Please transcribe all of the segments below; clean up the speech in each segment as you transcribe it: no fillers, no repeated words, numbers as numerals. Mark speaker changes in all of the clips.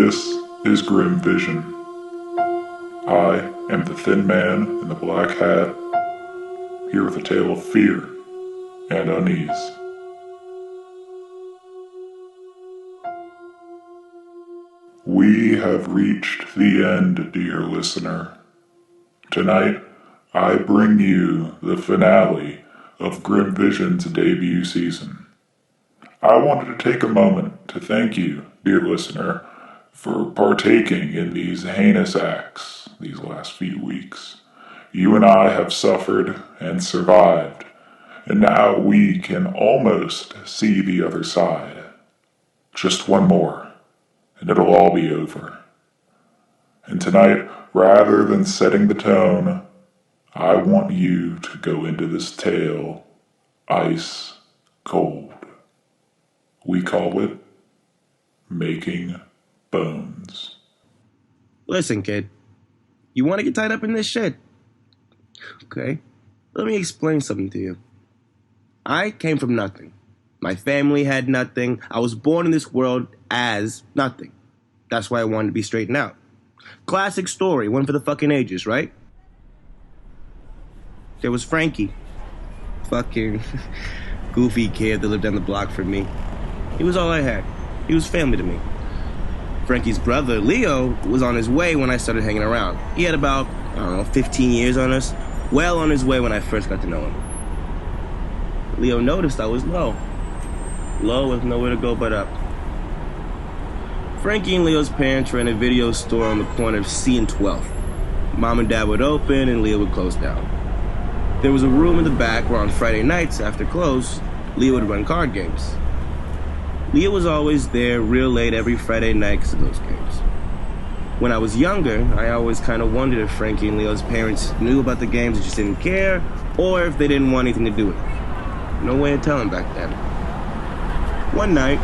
Speaker 1: This is Grim Vision. I am the thin man in the black hat, here with a tale of fear and unease. We have reached the end, dear listener. Tonight, I bring you the finale of Grim Vision's debut season. I wanted to take a moment to thank you, dear listener, for partaking in these heinous acts these last few weeks. You and I have suffered and survived, and now we can almost see the other side. Just one more, and it'll all be over. And tonight, rather than setting the tone, I want you to go into this tale ice cold. We call it Making Bones.
Speaker 2: Listen, kid. You want to get tied up in this shit? Okay. Let me explain something to you. I came from nothing. My family had nothing. I was born in this world as nothing. That's why I wanted to be straightened out. Classic story, one for the fucking ages, right? There was Frankie. Fucking goofy kid that lived down the block from me. He was all I had. He was family to me. Frankie's brother, Leo, was on his way when I started hanging around. He had about, 15 years on us. Well on his way when I first got to know him. Leo noticed I was low. Low with nowhere to go but up. Frankie and Leo's parents ran a video store on the corner of C and 12th. Mom and Dad would open and Leo would close down. There was a room in the back where on Friday nights, after close, Leo would run card games. Leo was always there real late every Friday night because of those games. When I was younger, I always kind of wondered if Frankie and Leo's parents knew about the games and just didn't care, or if they didn't want anything to do with it. No way of telling back then. One night,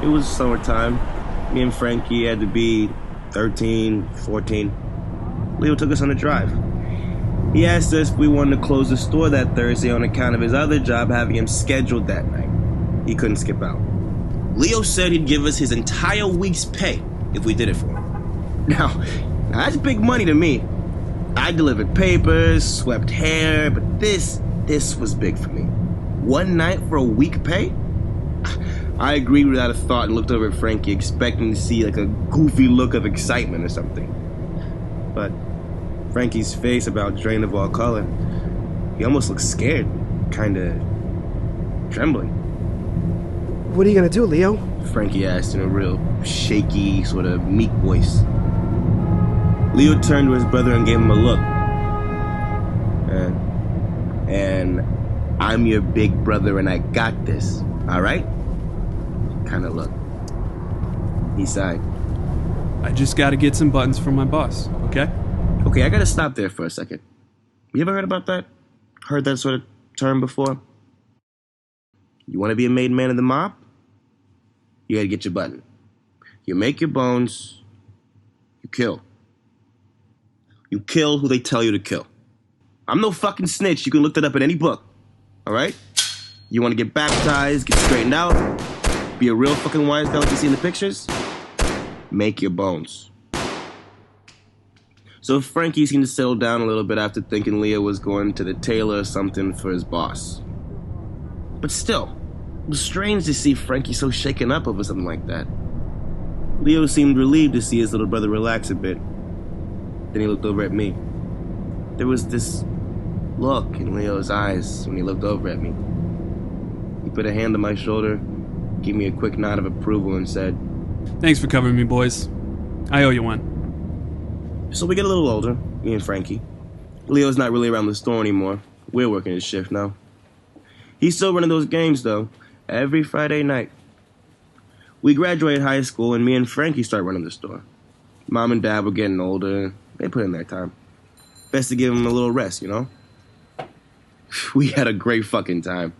Speaker 2: it was summertime, me and Frankie had to be 13, 14. Leo took us on a drive. He asked us if we wanted to close the store that Thursday on account of his other job having him scheduled that night. He couldn't skip out. Leo said he'd give us his entire week's pay if we did it for him. Now that's big money to me. I delivered papers, swept hair, but this was big for me. One night for a week pay? I agreed without a thought and looked over at Frankie, expecting to see like a goofy look of excitement or something. But Frankie's face about drained of all color. He almost looked scared, kinda trembling.
Speaker 3: What are you gonna do, Leo? Frankie
Speaker 2: asked in a real shaky, sort of meek voice. Leo turned to his brother and gave him a look. And I'm your big brother and I got this, alright? Kind of look. He sighed.
Speaker 4: I just gotta get some buttons from my boss, okay?
Speaker 2: Okay, I gotta stop there for a second. You ever heard about that? Heard that sort of term before? You want to be a made man of the mob? You gotta get your button. You make your bones. You kill. You kill who they tell you to kill. I'm no fucking snitch. You can look that up in any book. Alright? You want to get baptized, get straightened out, be a real fucking wise guy like you see in the pictures? Make your bones. So Frankie seemed to settle down a little bit after thinking Leo was going to the tailor or something for his boss. But still, it was strange to see Frankie so shaken up over something like that. Leo seemed relieved to see his little brother relax a bit. Then he looked over at me. There was this look in Leo's eyes when he looked over at me. He put a hand on my shoulder, gave me a quick nod of approval, and said,
Speaker 4: "Thanks for covering me, boys. I owe you one."
Speaker 2: So we get a little older, me and Frankie. Leo's not really around the store anymore. We're working his shift now. He's still running those games, though, every Friday night. We graduated high school, and me and Frankie start running the store. Mom and Dad were getting older. They put in their time. Best to give them a little rest, you know? We had a great fucking time.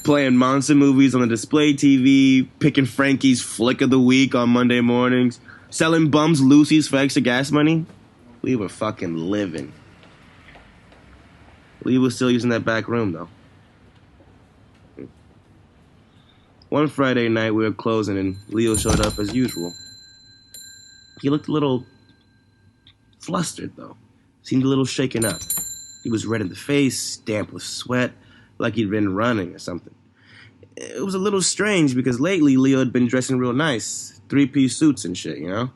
Speaker 2: Playing monster movies on the display TV, picking Frankie's flick of the week on Monday mornings, selling bums Lucy's for extra gas money. We were fucking living. Lee was still using that back room, though. One Friday night, we were closing, and Leo showed up as usual. He looked a little flustered, though. Seemed a little shaken up. He was red in the face, damp with sweat, like he'd been running or something. It was a little strange because lately Leo had been dressing real nice. 3-piece suits and shit, you know?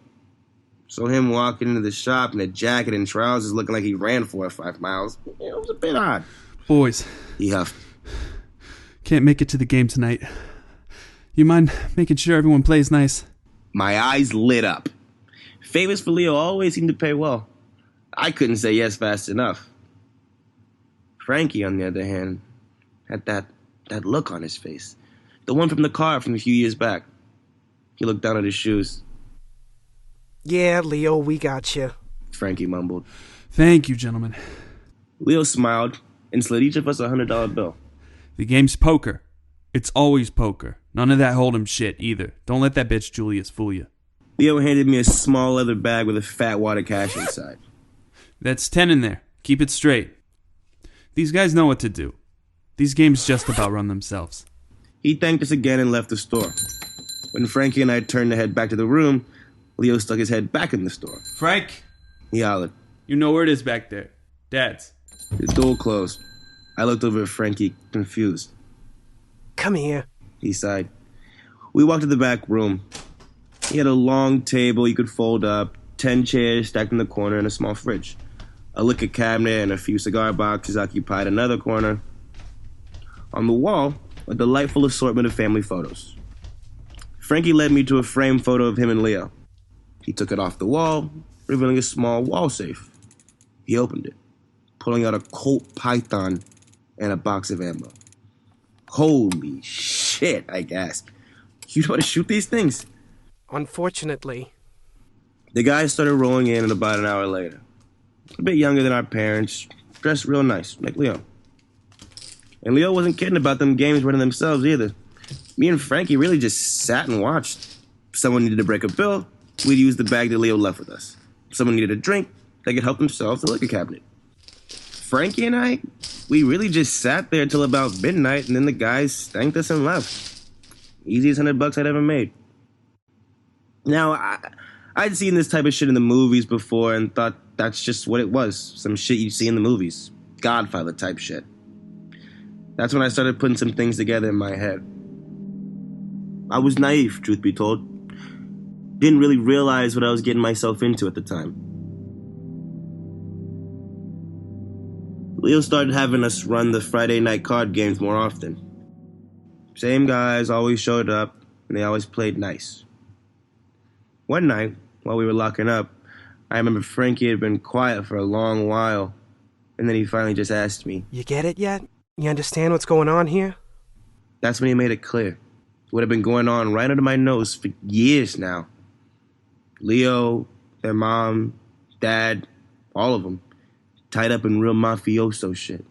Speaker 2: So him walking into the shop in a jacket and trousers looking like he ran 4 or 5 miles, it was a bit odd.
Speaker 4: Boys.
Speaker 2: He huffed.
Speaker 4: Can't make it to the game tonight. You mind making sure everyone plays nice?
Speaker 2: My eyes lit up. Favors for Leo always seemed to pay well. I couldn't say yes fast enough. Frankie, on the other hand, had that look on his face. The one from the car from a few years back. He looked down at his shoes.
Speaker 3: Yeah, Leo, we got you,
Speaker 2: Frankie mumbled.
Speaker 4: Thank you, gentlemen.
Speaker 2: Leo smiled and slid each of us a $100 bill.
Speaker 4: The game's poker. It's always poker. None of that hold'em shit, either. Don't let that bitch Julius fool you.
Speaker 2: Leo handed me a small leather bag with a fat wad of cash inside.
Speaker 4: That's 10 in there. Keep it straight. These guys know what to do. These games just about run themselves.
Speaker 2: He thanked us again and left the store. When Frankie and I turned to head back to the room, Leo stuck his head back in the store.
Speaker 4: Frank!
Speaker 2: He hollered.
Speaker 4: You know where it is back there. Dad's.
Speaker 2: The door closed. I looked over at Frankie, confused.
Speaker 3: Come here.
Speaker 2: He sighed. We walked to the back room. He had a long table you could fold up, 10 chairs stacked in the corner, and a small fridge. A liquor cabinet and a few cigar boxes occupied another corner. On the wall, a delightful assortment of family photos. Frankie led me to a framed photo of him and Leo. He took it off the wall, revealing a small wall safe. He opened it, pulling out a Colt Python and a box of ammo. Holy shit, I gasped. You know how to shoot these things?
Speaker 3: Unfortunately.
Speaker 2: The guys started rolling in about an hour later. A bit younger than our parents, dressed real nice, like Leo. And Leo wasn't kidding about them games running themselves either. Me and Frankie really just sat and watched. If someone needed to break a bill, we'd use the bag that Leo left with us. If someone needed a drink, they could help themselves to the liquor cabinet. Frankie and I, we really just sat there till about midnight, and then the guys thanked us and left. Easiest $100 I'd ever made. Now, I'd seen this type of shit in the movies before and thought that's just what it was. Some shit you'd see in the movies. Godfather type shit. That's when I started putting some things together in my head. I was naive, truth be told. Didn't really realize what I was getting myself into at the time. Leo started having us run the Friday night card games more often. Same guys always showed up, and they always played nice. One night, while we were locking up, I remember Frankie had been quiet for a long while, and then he finally just asked me,
Speaker 3: You get it yet? You understand what's going on here?
Speaker 2: That's when he made it clear. What had been going on right under my nose for years now. Leo, their mom, dad, all of them, tied up in real mafioso shit.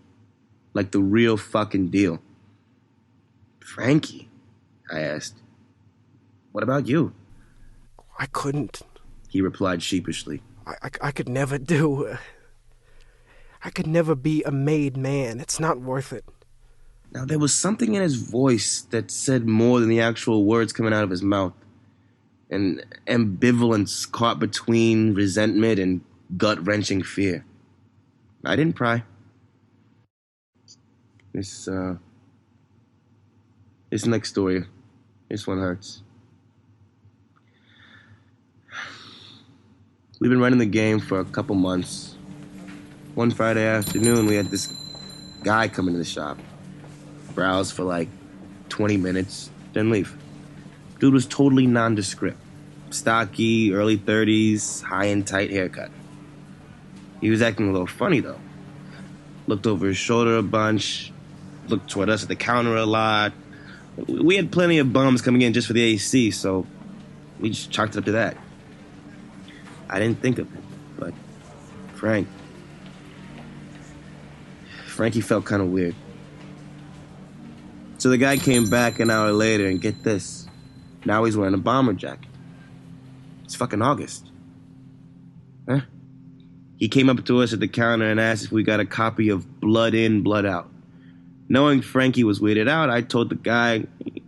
Speaker 2: Like the real fucking deal. Frankie, I asked, what about you?
Speaker 3: I couldn't.
Speaker 2: He replied sheepishly.
Speaker 3: I could never do... I could never be a made man. It's not worth it.
Speaker 2: Now, there was something in his voice that said more than the actual words coming out of his mouth. An ambivalence caught between resentment and gut-wrenching fear. I didn't pry. This next story, this one hurts. We've been running the game for a couple months. One Friday afternoon, we had this guy come into the shop. Browse for like 20 minutes, then leave. Dude was totally nondescript. Stocky, early 30s, high and tight haircut. He was acting a little funny, though. Looked over his shoulder a bunch, looked toward us at the counter a lot. We had plenty of bums coming in just for the AC, so we just chalked it up to that. I didn't think of it, but Frankie felt kind of weird. So the guy came back an hour later, and get this. Now he's wearing a bomber jacket. It's fucking August. Huh? He came up to us at the counter and asked if we got a copy of Blood In, Blood Out. Knowing Frankie was weirded out, I told the guy,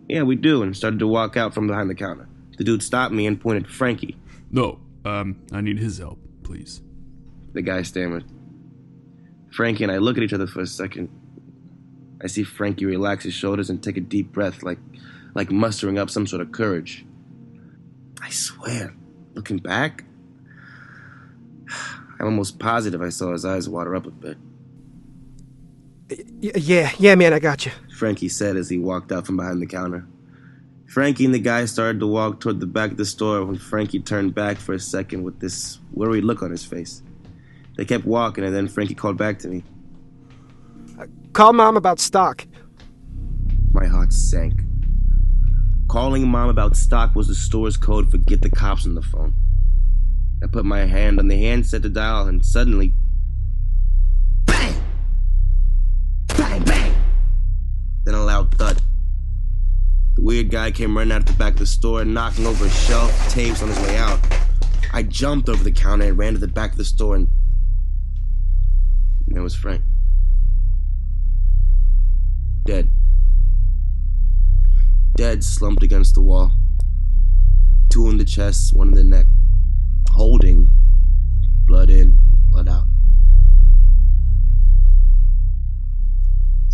Speaker 2: yeah, we do, and started to walk out from behind the counter. The dude stopped me and pointed to Frankie.
Speaker 4: No, I need his help, please.
Speaker 2: The guy stammered. Frankie and I look at each other for a second. I see Frankie relax his shoulders and take a deep breath, like mustering up some sort of courage. I swear, looking back, I'm almost positive I saw his eyes water up a bit.
Speaker 3: Yeah, man, I got you,
Speaker 2: Frankie said as he walked out from behind the counter. Frankie and the guy started to walk toward the back of the store when Frankie turned back for a second with this worried look on his face. They kept walking, and then Frankie called back to me.
Speaker 3: Call Mom about stock.
Speaker 2: My heart sank. Calling Mom about stock was the store's code for get the cops on the phone. I put my hand on the handset to dial, and suddenly... bang! Bang, bang! Then a loud thud. The weird guy came running out of the back of the store, knocking over a shelf, tapes on his way out. I jumped over the counter and ran to the back of the store, and there was Frank. Dead. Dead, slumped against the wall. 2 in the chest, 1 in the neck. Holding. Blood in, blood out.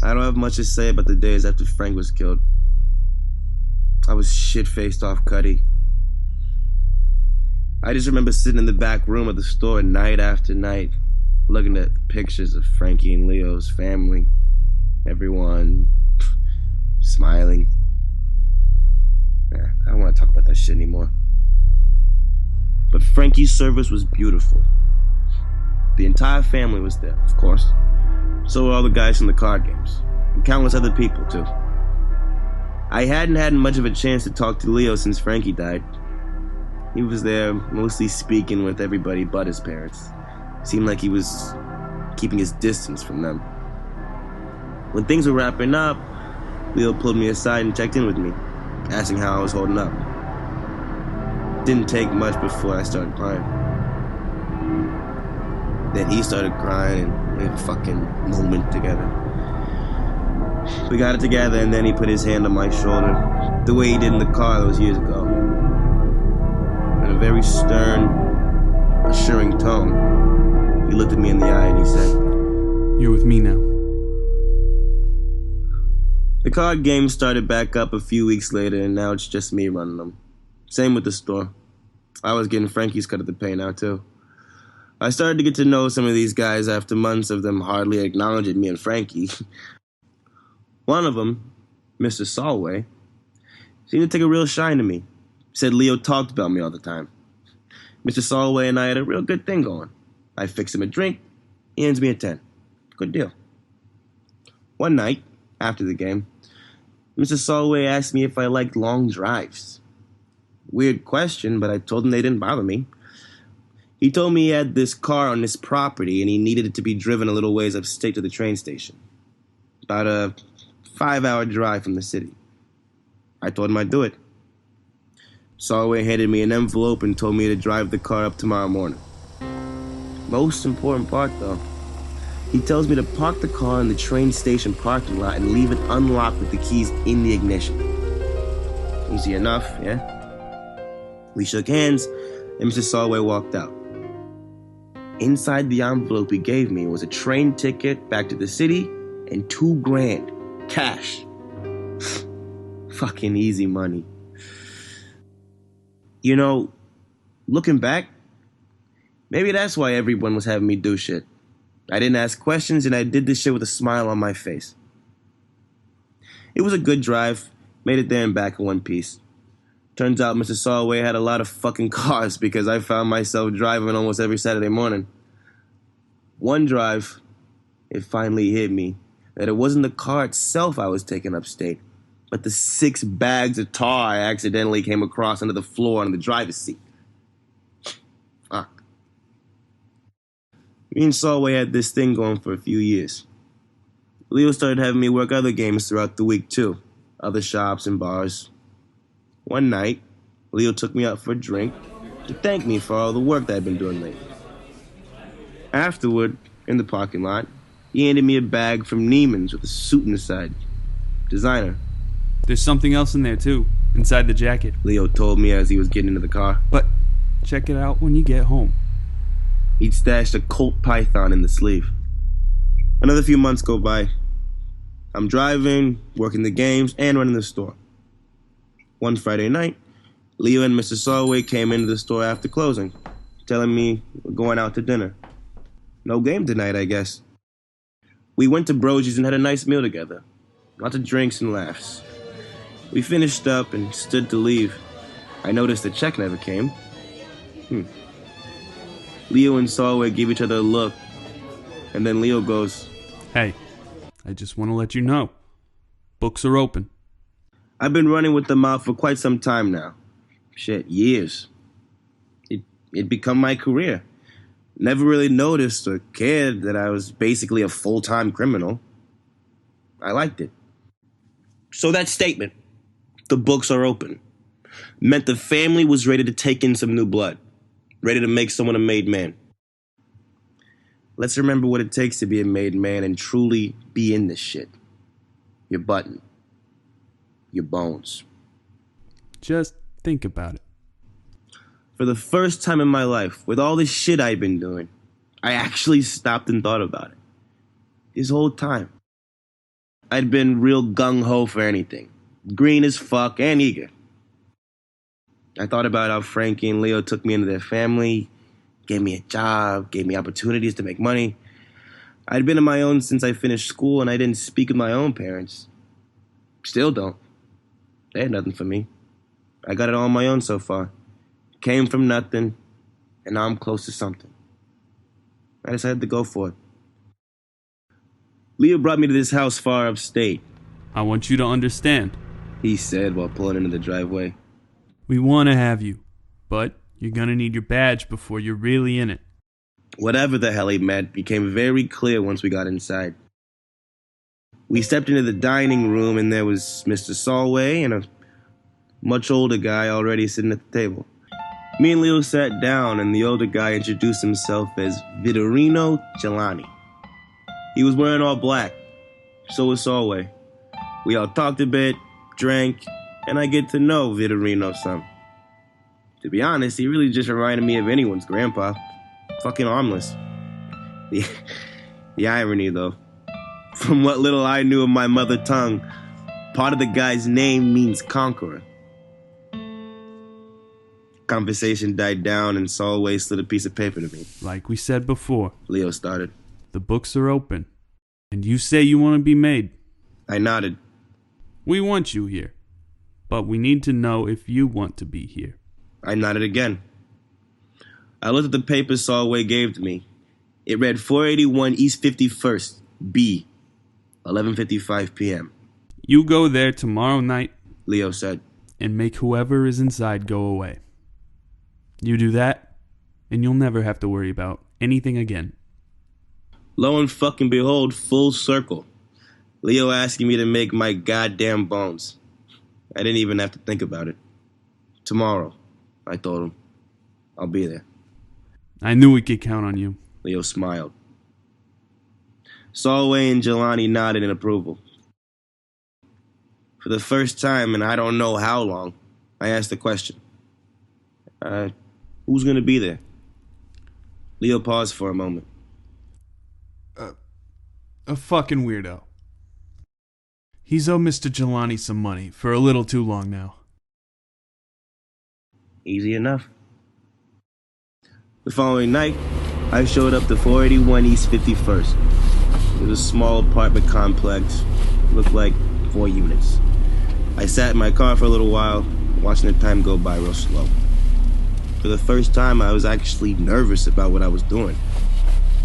Speaker 2: I don't have much to say about the days after Frank was killed. I was shit-faced off Cuddy. I just remember sitting in the back room of the store night after night, looking at pictures of Frankie and Leo's family. Everyone smiling. I don't want to talk about that shit anymore. But Frankie's service was beautiful. The entire family was there, of course. So were all the guys from the card games. And countless other people, too. I hadn't had much of a chance to talk to Leo since Frankie died. He was there, mostly speaking with everybody but his parents. Seemed like he was keeping his distance from them. When things were wrapping up, Leo pulled me aside and checked in with me, asking how I was holding up. Didn't take much before I started crying. Then he started crying, and we had a fucking moment together. We got it together, and then he put his hand on my shoulder, the way he did in the car those years ago. In a very stern, assuring tone, he looked at me in the eye and he said,
Speaker 4: "You're with me now."
Speaker 2: The card game started back up a few weeks later, and now it's just me running them. Same with the store. I was getting Frankie's cut of the pay now, too. I started to get to know some of these guys after months of them hardly acknowledging me and Frankie. One of them, Mr. Solway, seemed to take a real shine to me. Said Leo talked about me all the time. Mr. Solway and I had a real good thing going. I fix him a drink, he hands me a 10. Good deal. One night, after the game, Mr. Solway asked me if I liked long drives. Weird question, but I told him they didn't bother me. He told me he had this car on his property and he needed it to be driven a little ways upstate to the train station. About a 5-hour drive from the city. I told him I'd do it. Solway handed me an envelope and told me to drive the car up tomorrow morning. Most important part, though. He tells me to park the car in the train station parking lot and leave it unlocked with the keys in the ignition. Easy enough, yeah? We shook hands, and Mr. Solway walked out. Inside the envelope he gave me was a train ticket back to the city and $2,000, cash. Fucking easy money. You know, looking back, maybe that's why everyone was having me do shit. I didn't ask questions, and I did this shit with a smile on my face. It was a good drive. Made it there and back in one piece. Turns out Mr. Solway had a lot of fucking cars because I found myself driving almost every Saturday morning. One drive, it finally hit me that it wasn't the car itself I was taking upstate, but the 6 bags of tar I accidentally came across under the floor on the driver's seat. Fuck. Me and Solway had this thing going for a few years. Leo started having me work other games throughout the week too, other shops and bars. One night, Leo took me out for a drink to thank me for all the work that I'd been doing lately. Afterward, in the parking lot, he handed me a bag from Neiman's with a suit inside. Designer.
Speaker 4: There's something else in there, too, inside the jacket.
Speaker 2: Leo told me as he was getting into the car.
Speaker 4: But Check it out when you get home.
Speaker 2: He'd stashed a Colt Python in the sleeve. Another few months go by. I'm driving, working the games, and running the store. One Friday night, Leo and Mr. Solway came into the store after closing, telling me we're going out to dinner. No game tonight, I guess. We went to Brogy's and had a nice meal together. Lots of drinks and laughs. We finished up and stood to leave. I noticed the check never came. Leo and Solway give each other a look, and then Leo goes,
Speaker 4: Hey, I just want to let you know. Books are open.
Speaker 2: I've been running with them out for quite some time now. Shit, years. It'd become my career. Never really noticed or cared that I was basically a full-time criminal. I liked it. So that statement, the books are open, meant the family was ready to take in some new blood, ready to make someone a made man. Let's remember what it takes to be a made man and truly be in this shit. Your button. Your bones.
Speaker 4: Just think about it.
Speaker 2: For the first time in my life, with all this shit I'd been doing, I actually stopped and thought about it. This whole time. I'd been real gung-ho for anything. Green as fuck and eager. I thought about how Frankie and Leo took me into their family, gave me a job, gave me opportunities to make money. I'd been on my own since I finished school, and I didn't speak with my own parents. Still don't. They had nothing for me. I got it all on my own so far. Came from nothing, and now I'm close to something. I decided to go for it. Leo brought me to this house far upstate,
Speaker 4: I want you to understand.
Speaker 2: he said while pulling into the driveway.
Speaker 4: We want to have you, but you're going to need your badge before you're really in it.
Speaker 2: Whatever the hell he meant became very clear once we got inside. We stepped into the dining room, and there was Mr. Solway and a much older guy already sitting at the table. Me and Leo sat down, and the older guy introduced himself as Vitorino Celani. He was wearing all black. So was Solway. We all talked a bit, drank, and I get to know Vitorino some. To be honest, he really just reminded me of anyone's grandpa. Fucking harmless. The irony, though. From what little I knew of my mother tongue, part of the guy's name means conqueror. Conversation died down, and Solway slid a piece of paper to me.
Speaker 4: Like we said before,
Speaker 2: Leo started.
Speaker 4: the books are open, and you say you want to be made.
Speaker 2: I nodded.
Speaker 4: We want you here, but we need to know if you want to be here.
Speaker 2: I nodded again. I looked at the paper Solway gave to me. It read 481 East 51st, B, 11:55 p.m.
Speaker 4: You go there tomorrow night
Speaker 2: Leo said.
Speaker 4: and make whoever is inside go away. You do that, and you'll never have to worry about anything again.
Speaker 2: Lo and fucking behold, full circle. Leo asking me to make my goddamn bones. I didn't even have to think about it. Tomorrow, I told him. I'll be there.
Speaker 4: I knew we could count on you.
Speaker 2: Leo smiled. Solway and Jelani nodded in approval. For the first time in I don't know how long, I asked the question. Who's gonna be there? Leo paused for a moment.
Speaker 4: A fucking weirdo. He's owed Mr. Jelani some money for a little too long now.
Speaker 2: Easy enough. The following night, I showed up to 481 East 51st. It was a small apartment complex. It looked like 4 units. I sat in my car for a little while, watching the time go by real slow. For the first time, I was actually nervous about what I was doing.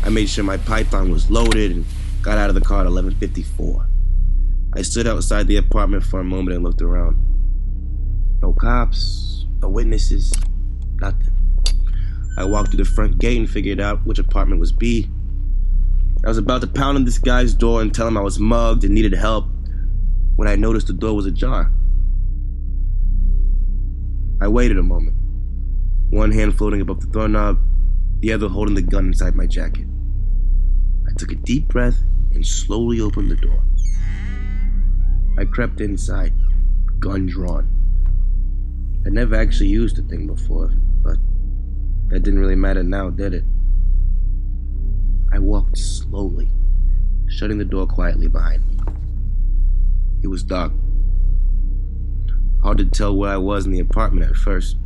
Speaker 2: I made sure my Python was loaded and got out of the car at 11:54. I stood outside the apartment for a moment and looked around. No cops, no witnesses, nothing. I walked through the front gate and figured out which apartment was B. I was about to pound on this guy's door and tell him I was mugged and needed help when I noticed the door was ajar. I waited a moment, one hand floating above the doorknob, the other holding the gun inside my jacket. I took a deep breath and slowly opened the door. I crept inside, gun drawn. I'd never actually used the thing before, but That didn't really matter now, did it? I walked slowly, shutting the door quietly behind me. It was dark. Hard to tell where I was in the apartment at first.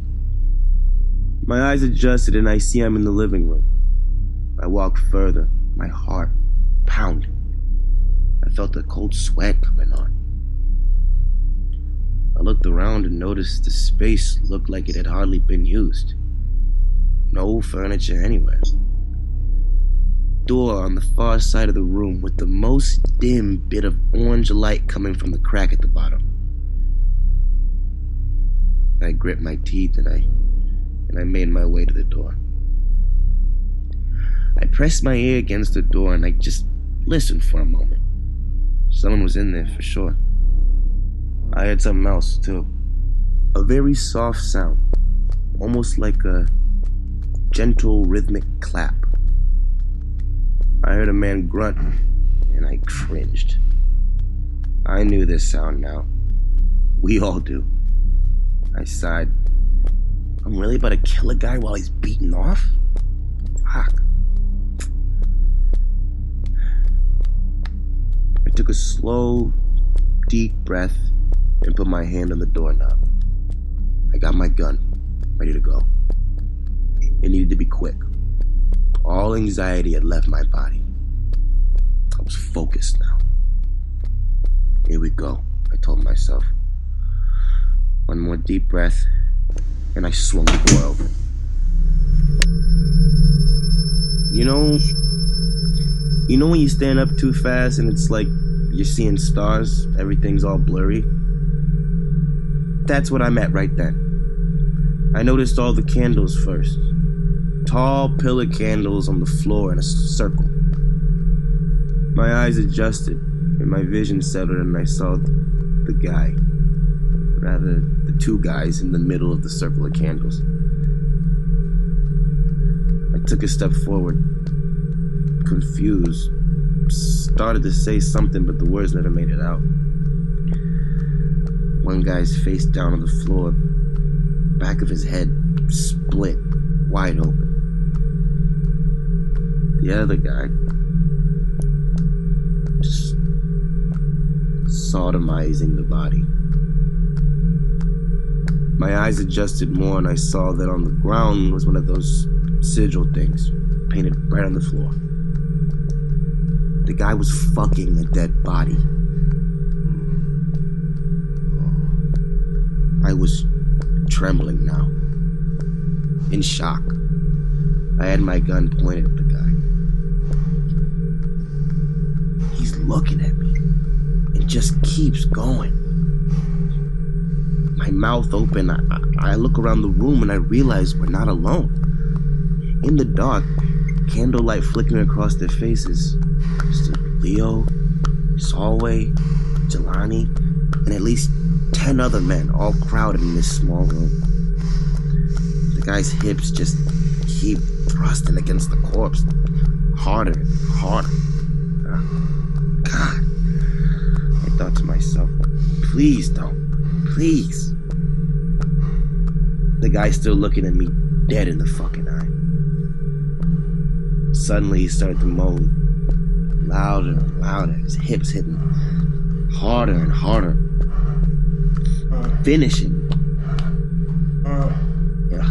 Speaker 2: My eyes adjusted and I see I'm in the living room. I walk further, my heart pounding. I felt a cold sweat coming on. I looked around and noticed the space looked like it had hardly been used. No furniture anywhere. Door on the far side of the room with the most dim bit of orange light coming from the crack at the bottom. I gripped my teeth and I made my way to the door. I pressed my ear against the door and I just listened for a moment. Someone was in there for sure. I heard something else too. A very soft sound, almost like a gentle rhythmic clap. I heard a man grunt and I cringed. I knew this sound now. We all do. I sighed. I'm really about to kill a guy while he's beaten off? Fuck. I took a slow, deep breath and put my hand on the doorknob. I got my gun, ready to go. It needed to be quick. All anxiety had left my body. I was focused now. Here we go, I told myself. One more deep breath, and I swung the door open. You know when you stand up too fast and it's like you're seeing stars, everything's all blurry? That's what I'm at right then. I noticed all the candles first. Tall pillar candles on the floor in a circle. My eyes adjusted, and my vision settled, and I saw the guy. Rather, the two guys in the middle of the circle of candles. I took a step forward, confused. Started to say something, but the words never made it out. One guy's face down on the floor, back of his head split, wide open. The other guy just sodomizing the body. My eyes adjusted more and I saw that on the ground was one of those sigil things, painted right on the floor. The guy was fucking a dead body. I was trembling now, in shock. I had my gun pointed at the guy. He's looking at me and just keeps going. My mouth open, I look around the room and I realize we're not alone. In the dark, candlelight flickering across their faces, stood Leo, Solway, Jelani, and at least 10 other men, all crowded in this small room. The guy's hips just keep thrusting against the corpse, harder and harder. God, I thought to myself, please don't. Please. The guy's still looking at me dead in the fucking eye. Suddenly he started to moan, louder and louder, his hips hitting harder and harder, finishing. Yeah.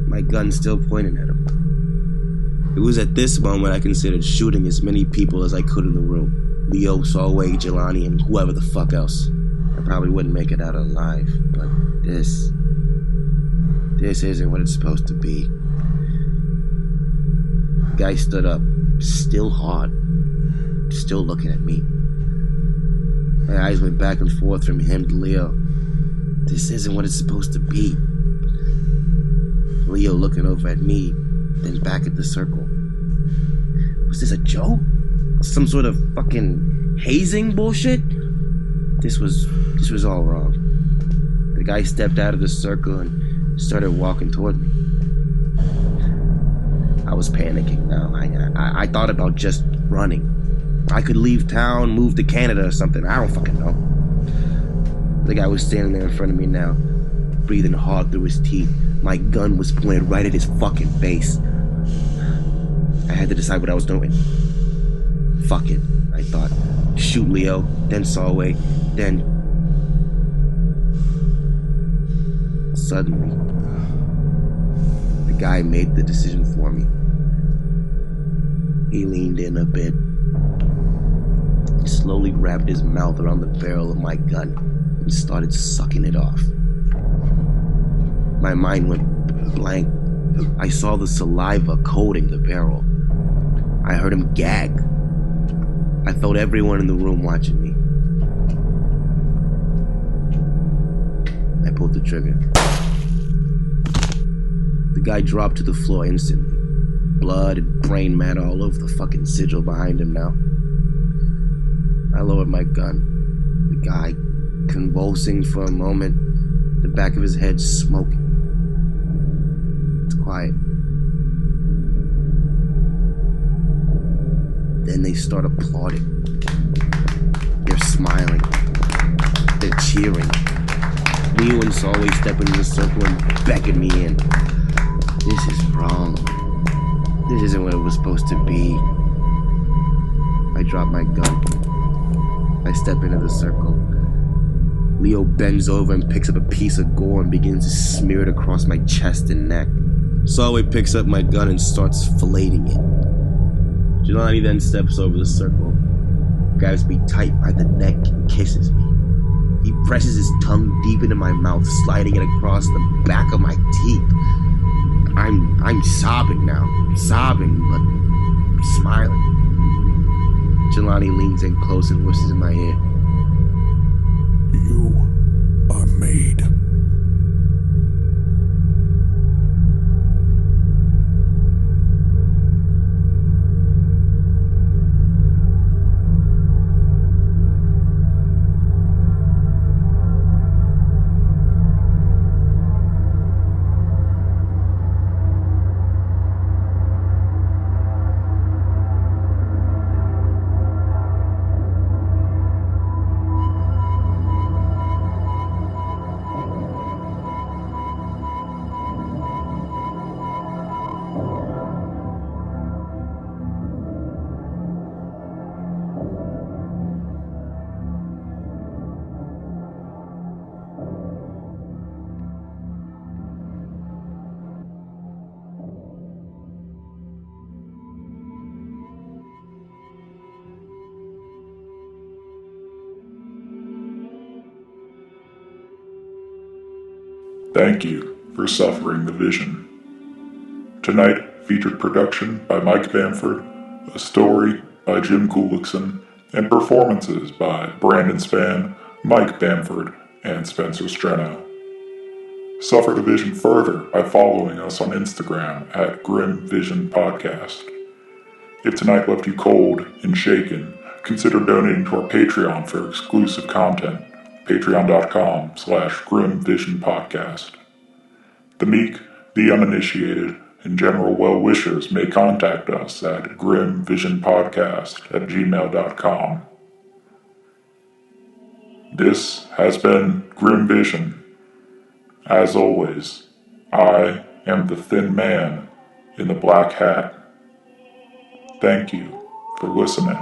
Speaker 2: My gun still pointing at him. It was at this moment I considered shooting as many people as I could in the room. Leo, Solway, Jelani, and whoever the fuck else. I probably wouldn't make it out alive, but this isn't what it's supposed to be. The guy stood up, still hard, still looking at me. My eyes went back and forth from him to Leo. This isn't what it's supposed to be. Leo looking over at me, then back at the circle. Was this a joke? Some sort of fucking hazing bullshit? This was all wrong. The guy stepped out of the circle and started walking toward me. I was panicking now. I thought about just running. I could leave town, move to Canada or something. I don't fucking know. The guy was standing there in front of me now, breathing hard through his teeth. My gun was pointed right at his fucking face. I had to decide what I was doing. Fuck it, I thought. Shoot Leo, then Solway, then... Suddenly, the guy made the decision for me. He leaned in a bit. He slowly wrapped his mouth around the barrel of my gun and started sucking it off. My mind went blank. I saw the saliva coating the barrel. I heard him gag. I felt everyone in the room watching me. I pulled the trigger. The guy dropped to the floor instantly. Blood and brain matter all over the fucking sigil behind him now. I lowered my gun. The guy, convulsing for a moment, the back of his head smoking. It's quiet. Then they start applauding. They're smiling. They're cheering. Leo and Solway step into the circle and beckon me in. This is wrong. This isn't what it was supposed to be. I drop my gun. I step into the circle. Leo bends over and picks up a piece of gore and begins to smear it across my chest and neck. Solway picks up my gun and starts filleting it. Jelani then steps over the circle, grabs me tight by the neck and kisses me. He presses his tongue deep into my mouth, sliding it across the back of my teeth. I'm sobbing now. Sobbing, but smiling. Jelani leans in close and whispers in my ear.
Speaker 1: You are made. Thank you for suffering the vision. Tonight featured production by Mike Bamford, a story by Jim Gullickson, and performances by Brandon Spann, Mike Bamford, and Spencer Streno. Suffer the vision further by following us on Instagram at Grim Vision Podcast. If tonight left you cold and shaken, consider donating to our Patreon for exclusive content. Patreon.com/GrimVisionPodcast. The meek, the uninitiated, and general well-wishers may contact us at grimvisionpodcast@gmail.com. This has been Grim Vision. As always, I am the thin man in the black hat. Thank you for listening.